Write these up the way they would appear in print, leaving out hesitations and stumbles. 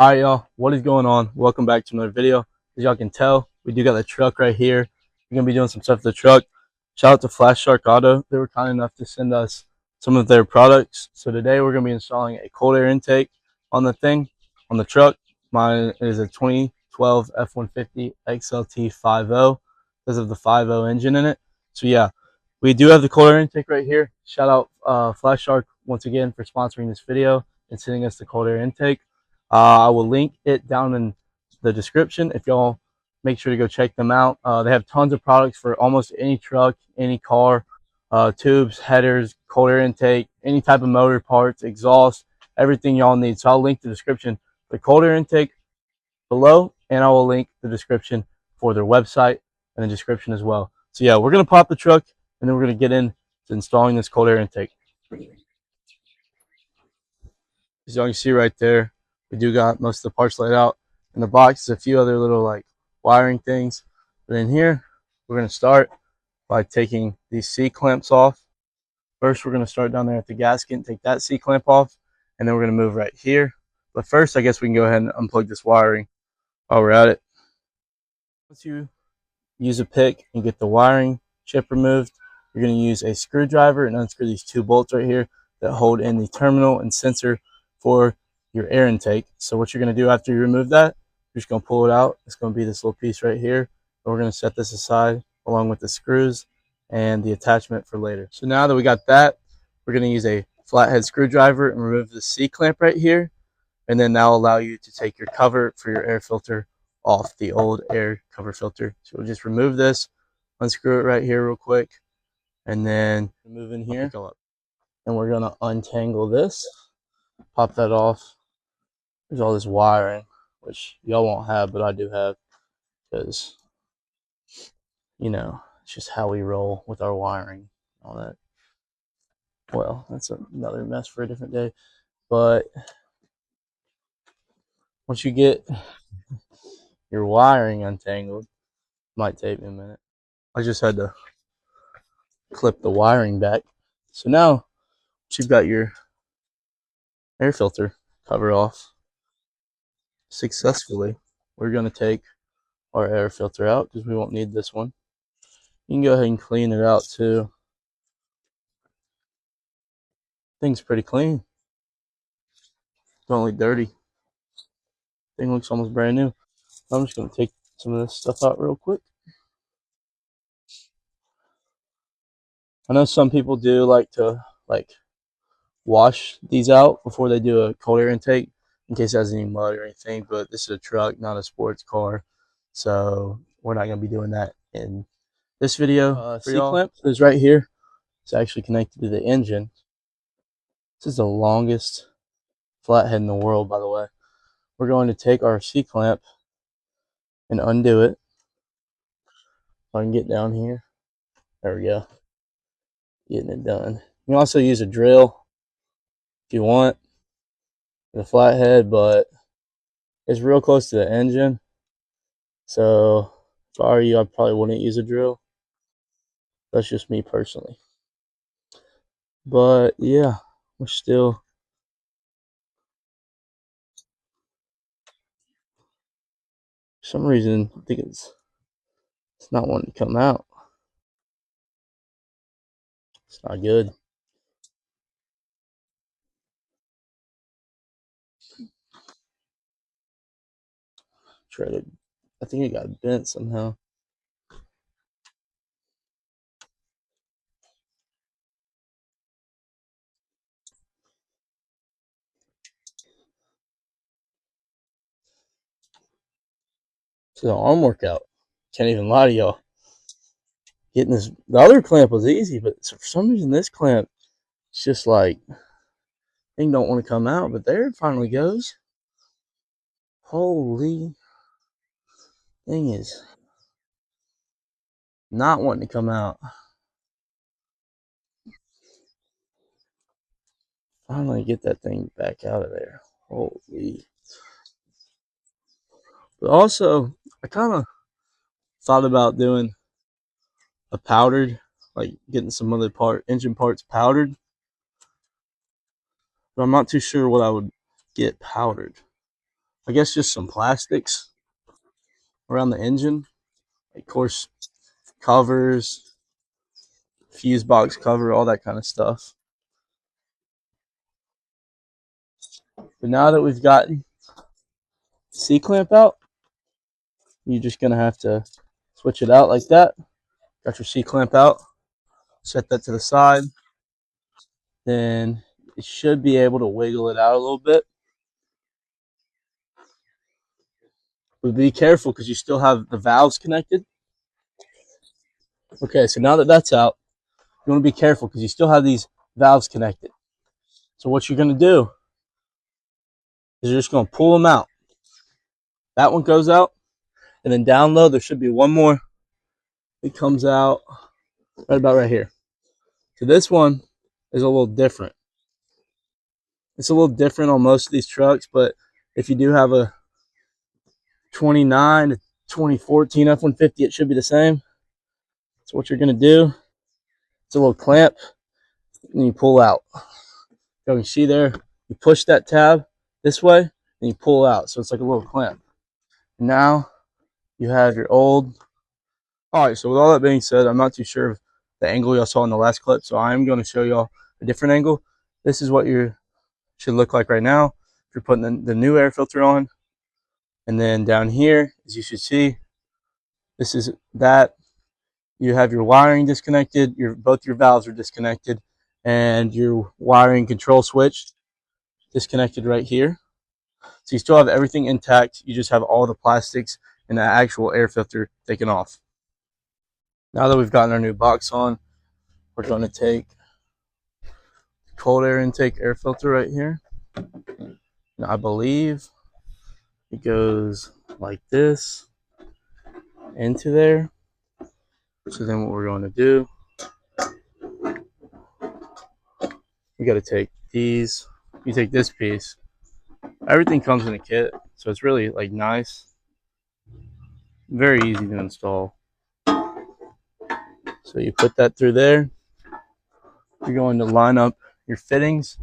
All right, y'all, what is going on? Welcome back to another video. As y'all can tell, we do got the truck right here. We're gonna be doing some stuff with the truck. Shout out to Flash Shark Auto. They were kind enough to send us some of their products. So today we're gonna be installing a cold air intake on the truck. Mine is a 2012 F150 XLT 50 because of the 50 engine in it. So yeah, we do have the cold air intake right here. Shout out Flash Shark once again for sponsoring this video and sending us the cold air intake. I will link it down in the description if y'all make sure to go check them out. They have tons of products for almost any truck, any car, tubes, headers, cold air intake, any type of motor parts, exhaust, everything y'all need. So I'll link the description for the cold air intake below, and I will link the description for their website in the description as well. So yeah, we're going to pop the truck, and then we're going to get into installing this cold air intake. As y'all can see right there, we do got most of the parts laid out. In the box, there's a few other little like wiring things. But in here, we're going to start by taking these C-clamps off. First, we're going to start down there at the gasket and take that C-clamp off. And then we're going to move right here. But first, I guess we can go ahead and unplug this wiring while we're at it. Once you use a pick and get the wiring chip removed, you're going to use a screwdriver and unscrew these two bolts right here that hold in the terminal and sensor for your air intake. So what you're going to do after you remove that, you're just going to pull it out. It's going to be this little piece right here. And we're going to set this aside along with the screws and the attachment for later. So now that we got that, we're going to use a flathead screwdriver and remove the C-clamp right here. And then that'll allow you to take your cover for your air filter off, the old air cover filter. So we'll just remove this, unscrew it right here real quick, and then move in here. And we're going to untangle this, pop that off. There's all this wiring, which y'all won't have, but I do have, because, you know, it's just how we roll with our wiring, all that. Well, that's another mess for a different day. But once you get your wiring untangled, might take me a minute. I just had to clip the wiring back. So now you've got your air filter cover off successfully. We're going to take our air filter out because we won't need this one. You can go ahead and clean it out too. Thing's pretty clean. Don't look dirty. Thing looks almost brand new. I'm just going to take some of this stuff out real quick. I know some people do like to wash these out before they do a cold air intake in case it has any mud or anything, but this is a truck, not a sports car, so we're not going to be doing that in this video. C-clamp is right here. It's actually connected to the engine. This is the longest flathead in the world, by the way. We're going to take our C-clamp and undo it. If I can get down here. There we go. Getting it done. You can also use a drill if you want, the flathead, but it's real close to the engine. So if I were you, I probably wouldn't use a drill. That's just me personally. But yeah, we're still. For some reason, I think it's not wanting to come out. It's not good. Try to. I think it got bent somehow. It's an arm workout. Can't even lie to y'all. Getting this, the other clamp was easy, but for some reason this clamp, it's just like, thing don't want to come out, but there it finally goes. Holy, thing is not wanting to come out. Finally get that thing back out of there. Holy. But also, I kind of thought about doing a powdered, like getting some other engine parts powdered. But I'm not too sure what I would get powdered. I guess just some plastics around the engine, of course, covers, fuse box cover, all that kind of stuff. But now that we've gotten the C-clamp out, you're just gonna have to switch it out like that. Got your C-clamp out, set that to the side. Then it should be able to wiggle it out a little bit. But be careful because you still have the valves connected. Okay, so now that that's out, you want to be careful because you still have these valves connected. So what you're going to do is you're just going to pull them out. That one goes out, and then down low there should be one more. It comes out right about right here. So this one is a little different. It's a little different on most of these trucks, but if you do have a 29 to 2014 F150, it should be the same. So what you're going to do, it's a little clamp, and you pull out. You can see there, you push that tab this way, and you pull out. So it's like a little clamp. Now you have your old. All right, so with all that being said, I'm not too sure of the angle y'all saw in the last clip, so I am going to show y'all a different angle. This is what you should look like right now. If you're putting the new air filter on, and then down here, as you should see, this is that. You have your wiring disconnected, both your valves are disconnected, and your wiring control switch disconnected right here. So you still have everything intact, you just have all the plastics and the actual air filter taken off. Now that we've gotten our new box on, we're going to take the cold air intake air filter right here. Now I believe it goes like this into there. So then what we're going to do, we got to take these. You take this piece. Everything comes in a kit, so it's really like nice, very easy to install. So you put that through there. You're going to line up your fittings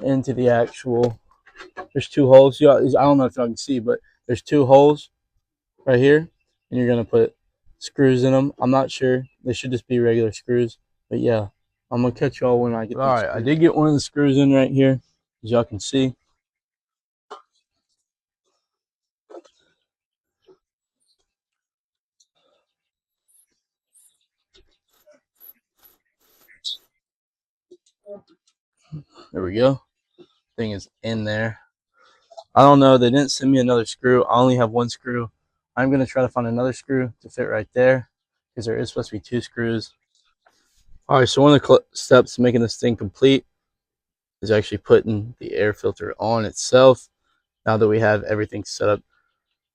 into the actual. There's two holes. I don't know if y'all can see, but there's two holes right here, and you're gonna put screws in them. I'm not sure. They should just be regular screws, but yeah, I'm gonna catch y'all when I get. All right, I did get one of the screws in right here, as y'all can see. There we go. Thing is in there. I don't know. They didn't send me another screw. I only have one screw. I'm gonna try to find another screw to fit right there because there is supposed to be two screws. All right, so one of the steps to making this thing complete is actually putting the air filter on itself. Now that we have everything set up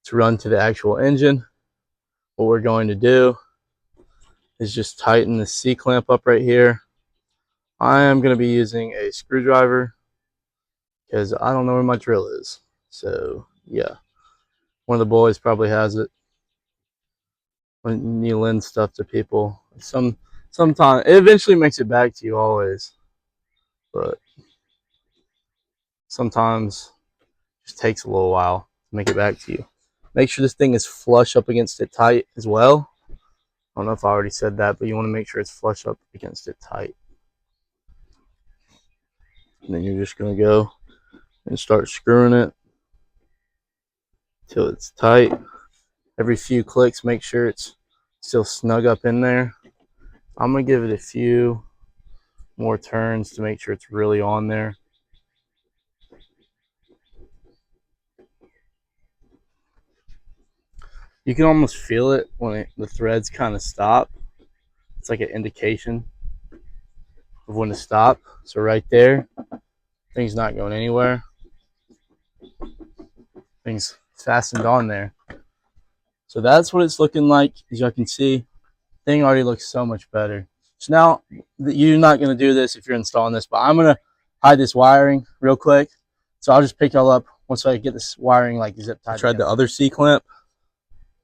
to run to the actual engine, what we're going to do is just tighten the C-clamp up right here. I am going to be using a screwdriver because I don't know where my drill is. So yeah, one of the boys probably has it. When you lend stuff to people, sometimes it eventually makes it back to you always, but sometimes it just takes a little while to make it back to you. Make sure this thing is flush up against it tight as well. I don't know if I already said that, but you want to make sure it's flush up against it tight. And then you're just going to go and start screwing it till it's tight. Every few clicks, make sure it's still snug up in there. I'm going to give it a few more turns to make sure it's really on there. You can almost feel it when the threads kind of stop. It's like an indication of when to stop. So right there, thing's not going anywhere. Thing's fastened on there. So that's what it's looking like. As y'all can see, thing already looks so much better. So now you're not going to do this if you're installing this, but I'm going to hide this wiring real quick. So I'll just pick y'all up once I get this wiring like zip tied. I tried the other C-clamp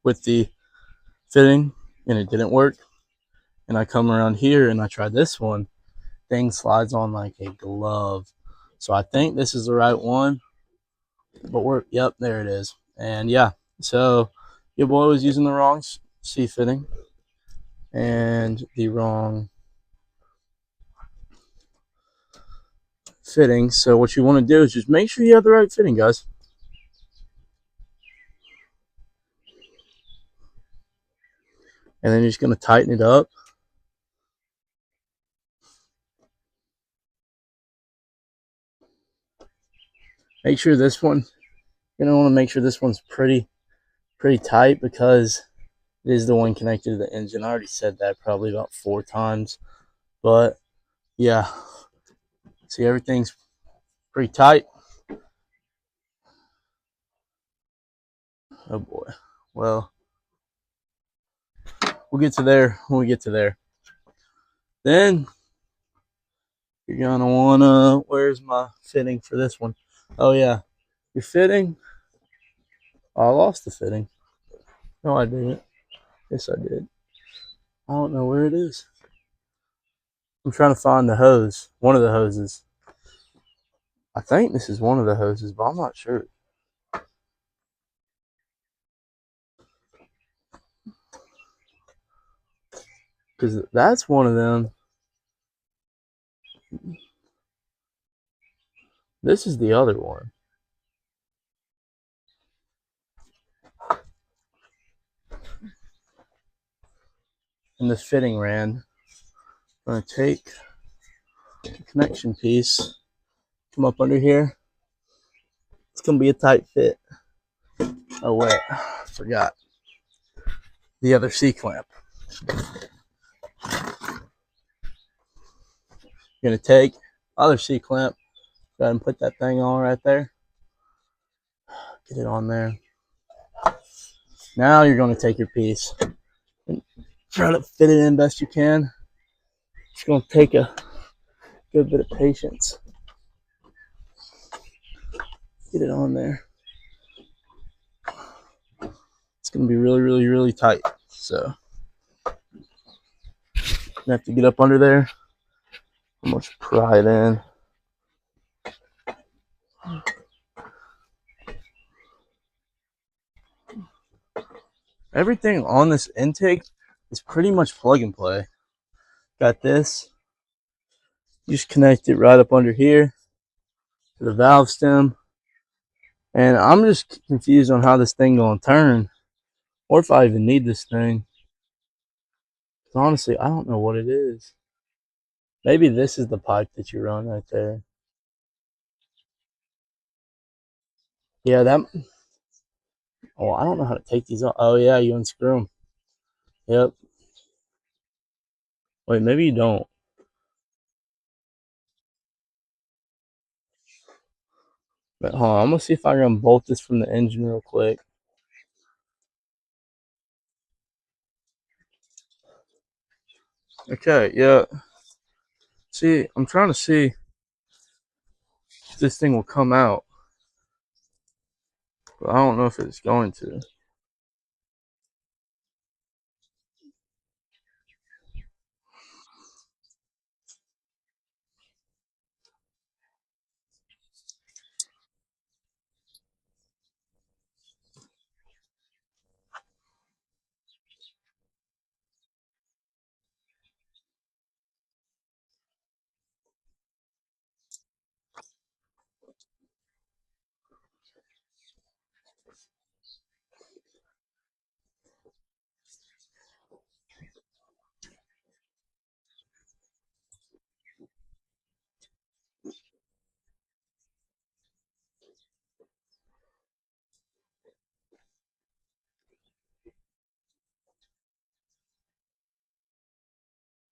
with the fitting and it didn't work. And I come around here and I try this one. Thing slides on like a glove. So I think this is the right one. But yep, there it is. And yeah, so your boy was using the wrong C fitting and the wrong fitting. So what you want to do is just make sure you have the right fitting, guys. And then you're just going to tighten it up. Make sure this one, you're going to want to make sure this one's pretty tight because it is the one connected to the engine. I already said that probably about 4 times. But yeah, see, everything's pretty tight. Oh boy. Well, we'll get to there when we get to there. Then you're gonna wanna, where's my fitting for this one? Oh yeah, your fitting. Oh, I lost the fitting. No, I didn't. Yes, I did. I don't know where it is. I'm trying to find the hose. One of the hoses. I think this is one of the hoses, but I'm not sure. Because that's one of them. This is the other one. And the fitting ran. I'm going to take the connection piece, come up under here. It's going to be a tight fit. Oh, wait. I forgot the other C-clamp. You're going to take other C-clamp. Go ahead and put that thing on right there. Get it on there. Now you're going to take your piece and try to fit it in best you can. It's going to take a good bit of patience. Get it on there. It's going to be really, really, really tight. So you have to get up under there. Almost pry it in. Everything on this intake is pretty much plug and play. Got this. You just connect it right up under here to the valve stem. And I'm just confused on how this thing gonna turn, or if I even need this thing. Honestly, I don't know what it is. Maybe this is the pipe that you run right there. Yeah, that. Oh, I don't know how to take these off. Oh yeah, you unscrew them. Yep. Wait, maybe you don't. But hold on, I'm gonna see if I can bolt this from the engine real quick. Okay, yeah. See, I'm trying to see if this thing will come out, but I don't know if it's going to.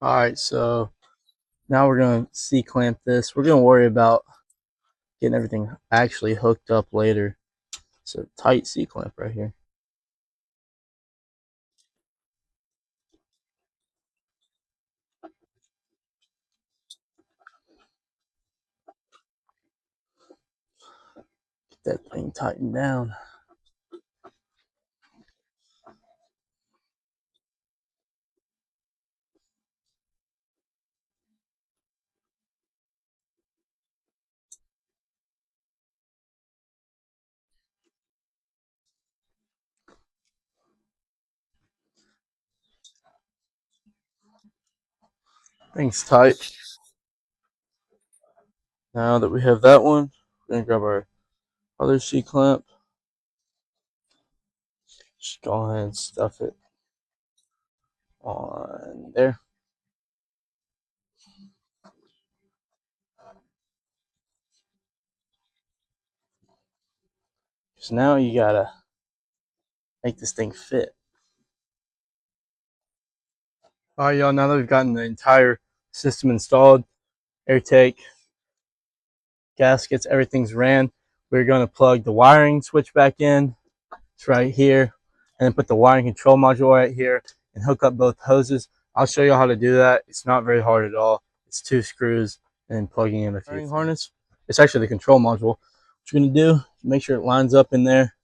All right, so now we're gonna C-clamp this. We're gonna worry about getting everything actually hooked up later. So tight C-clamp right here. Get that thing tightened down. Thing's tight. Now that we have that one, we're gonna grab our other C-clamp. Just go ahead and stuff it on there. So now you gotta make this thing fit. All right, y'all, now that we've gotten the entire system installed, air tank, gaskets, everything's ran, we're gonna plug the wiring switch back in. It's right here. And then put the wiring control module right here and hook up both hoses. I'll show you how to do that. It's not very hard at all. It's 2 screws and plugging in a few harness. It's actually the control module. What you're gonna do, make sure it lines up in there.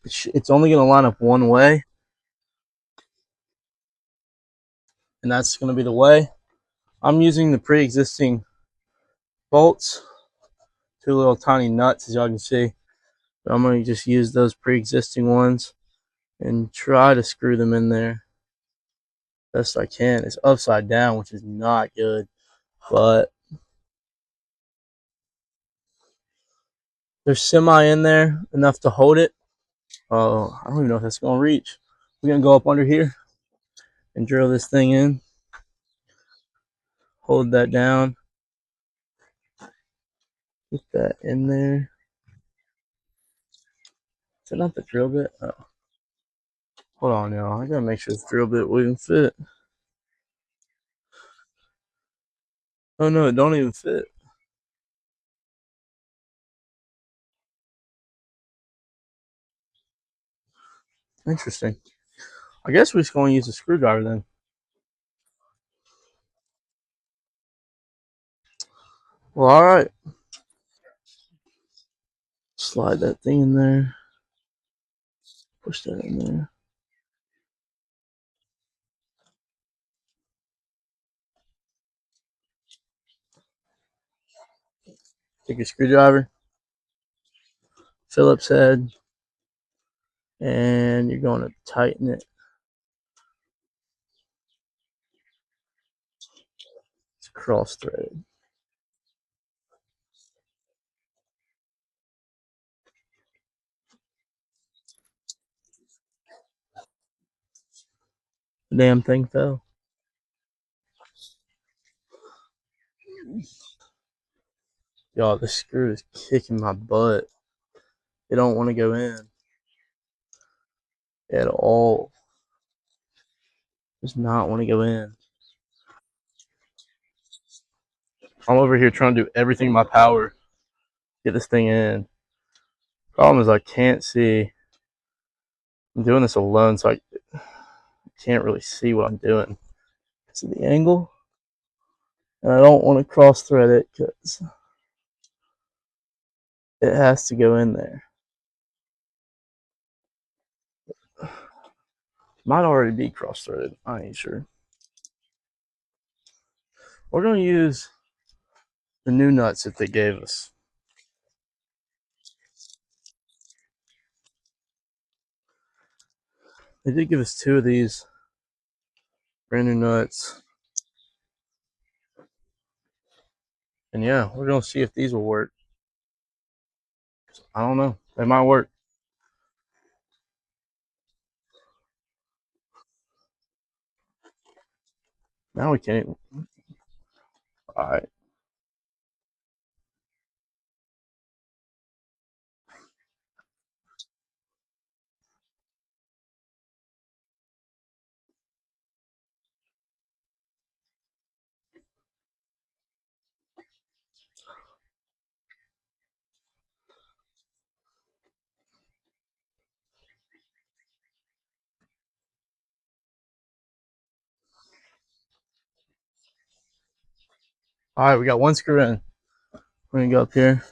It's only gonna line up one way, and that's gonna be the way. I'm using the pre-existing bolts, 2 little tiny nuts, as y'all can see. But I'm gonna just use those pre-existing ones and try to screw them in there best I can. It's upside down, which is not good, but there's semi in there enough to hold it. Oh, I don't even know if that's gonna reach. We're gonna go up under here and drill this thing in. Hold that down. Get that in there. Is that not the drill bit? Oh. Hold on, y'all. I gotta make sure this drill bit will even fit. Oh no, it don't even fit. Interesting. I guess we're just gonna use a screwdriver then. Well, alright. Slide that thing in there. Push that in there. Take your screwdriver, Phillips head, and you're going to tighten it. It's cross threaded. The damn thing fell. Y'all, this screw is kicking my butt. It don't want to go in at all. Does not want to go in. I'm over here trying to do everything in my power to get this thing in. Problem is I can't see. I'm doing this alone, so I can't really see what I'm doing. Because of the angle. And I don't want to cross thread it because it has to go in there. Might already be cross threaded. I ain't sure. We're going to use the new nuts that they gave us. They did give us 2 of these brand new nuts. And yeah, we're going to see if these will work. I don't know. They might work. Now we can't. All right. All right, we got 1 screw in. We're going to go up here.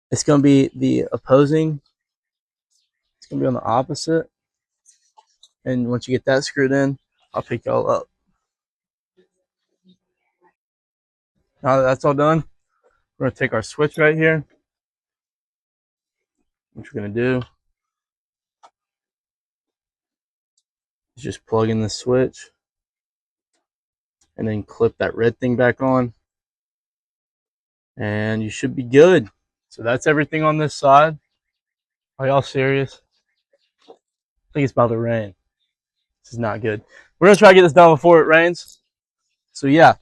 It's going to be the opposing. It's going to be on the opposite. And once you get that screwed in, I'll pick y'all up. Now that that's all done, we're going to take our switch right here. What we're going to do is just plug in the switch. and then clip that red thing back on, and you should be good. So that's everything on this side. Are y'all serious? I think it's about to rain. This is not good. We're gonna try to get this done before it rains. So yeah,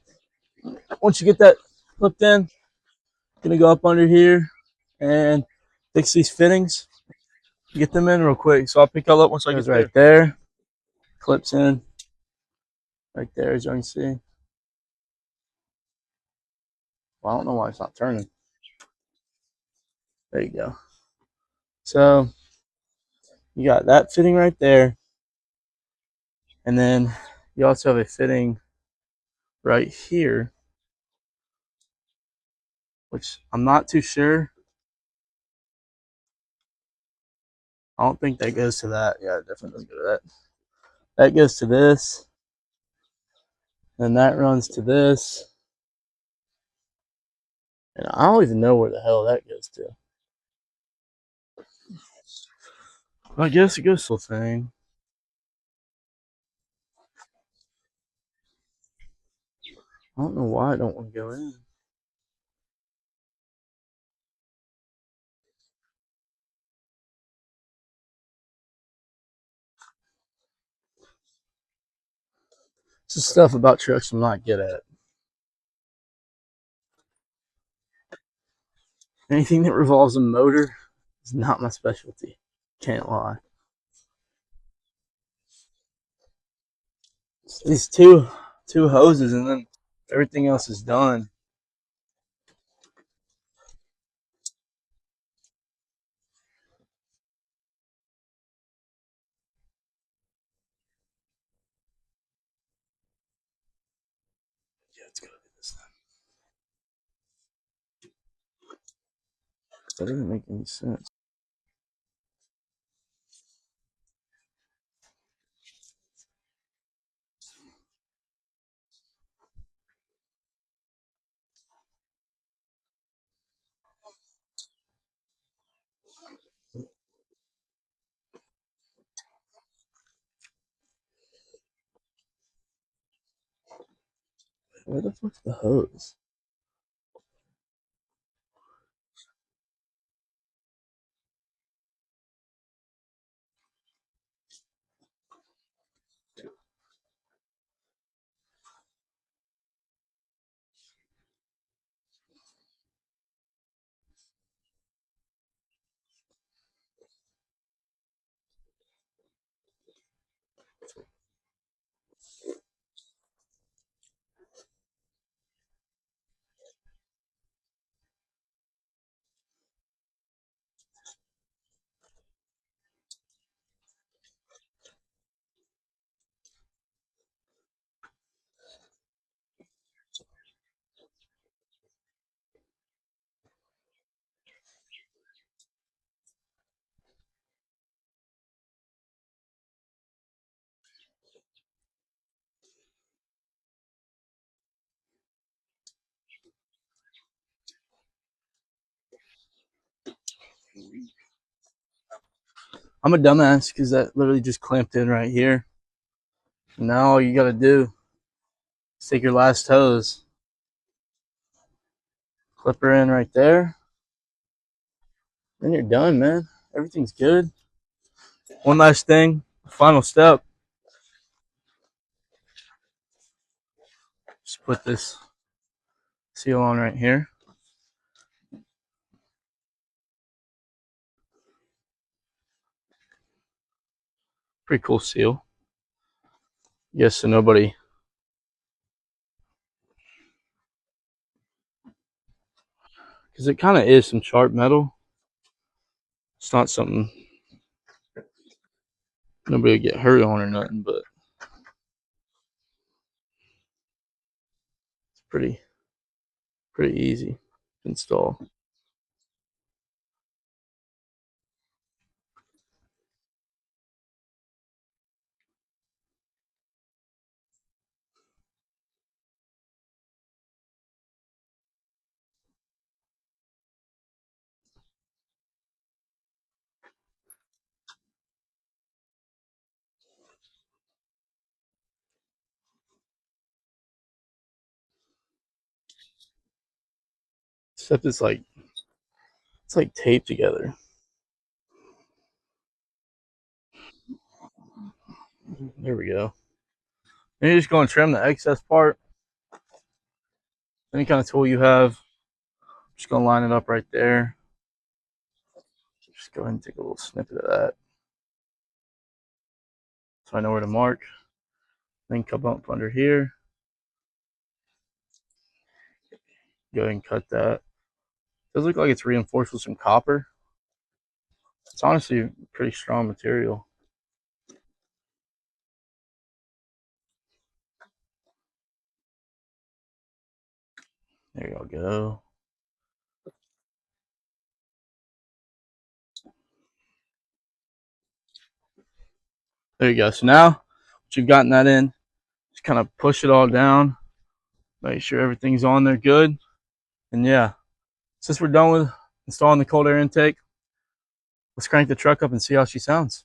once you get that clipped in, gonna go up under here and fix these fittings. Get them in real quick. So I'll pick y'all up once I get right there. Clips in right there, as you can see. Well, I don't know why it's not turning. There you go. So you got that fitting right there, and then you also have a fitting right here, which I'm not too sure. I don't think that goes to that. Yeah, it definitely doesn't go to that. That goes to this, and that runs to this, and I don't even know where the hell that goes to. I guess it goes to the thing. I don't know why I don't want to go in. It's just stuff about trucks I'm not good at. Anything that revolves a motor is not my specialty. Can't lie. It's these two hoses, and then everything else is done. Yeah, it's gotta be this thing. That doesn't make any sense. Where the fuck's the hose? I'm a dumbass because that literally just clamped in right here. Now all you gotta do is take your last hose, clip her in right there, then you're done, man. Everything's good. One last thing, final step. Just put this seal on right here. Pretty cool seal. Yes, so nobody. Because it kind of is some sharp metal. It's not something nobody would get hurt on or nothing, but it's pretty easy to install. Except it's like taped together. There we go. And you're just going to trim the excess part. Any kind of tool you have, just going to line it up right there. Just go ahead and take a little snippet of that, so I know where to mark. Then come up under here. Go ahead and cut that. It does look like it's reinforced with some copper. It's honestly pretty strong material. There you go. There you go. So now that you've gotten that in, just kind of push it all down. Make sure everything's on there good. And yeah, since we're done with installing the cold air intake, let's crank the truck up and see how she sounds.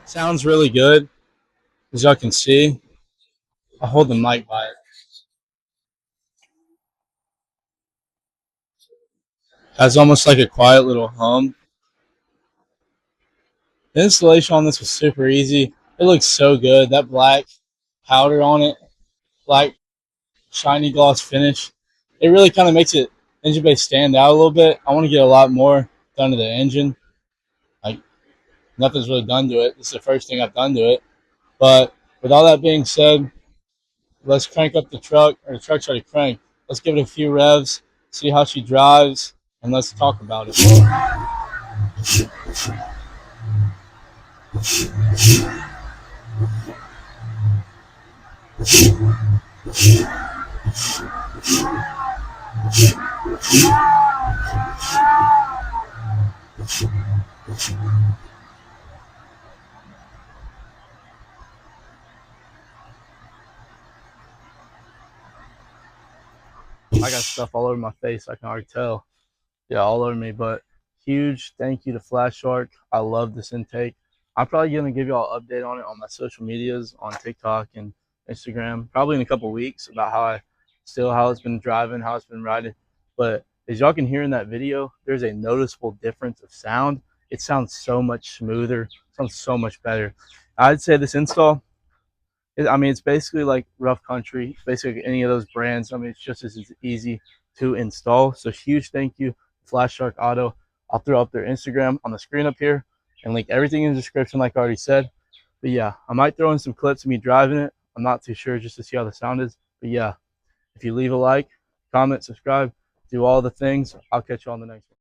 Sounds really good. As y'all can see, I'll hold the mic by it. Has almost like a quiet little hum. The installation on this was super easy. It looks so good. That black powder on it, black shiny gloss finish, it really kind of makes it engine bay stand out a little bit. I want to get a lot more done to the engine. Like, nothing's really done to it. This is the first thing I've done to it. But with all that being said, let's crank up the truck, or the truck's already cranked. Let's give it a few revs, see how she drives, and let's talk about it. I got stuff all over my face, I can already tell. Yeah, all over me. But huge thank you to Flash Shark. I love this intake. I'm probably gonna give y'all an update on it on my social medias, on TikTok and Instagram, probably in a couple weeks, about how it's been driving, how it's been riding. But as y'all can hear in that video, there's a noticeable difference of sound. It sounds so much smoother, sounds so much better. I'd say this install, I mean, it's basically like rough country, basically any of those brands. I mean, it's just as easy to install. So huge thank you, Flash Shark Auto. I'll throw up their Instagram on the screen up here and link everything in the description, like I already said. But yeah, I might throw in some clips of me driving it. I'm not too sure, just to see how the sound is. But yeah, if you leave a like, comment, subscribe, do all the things, I'll catch you on the next one.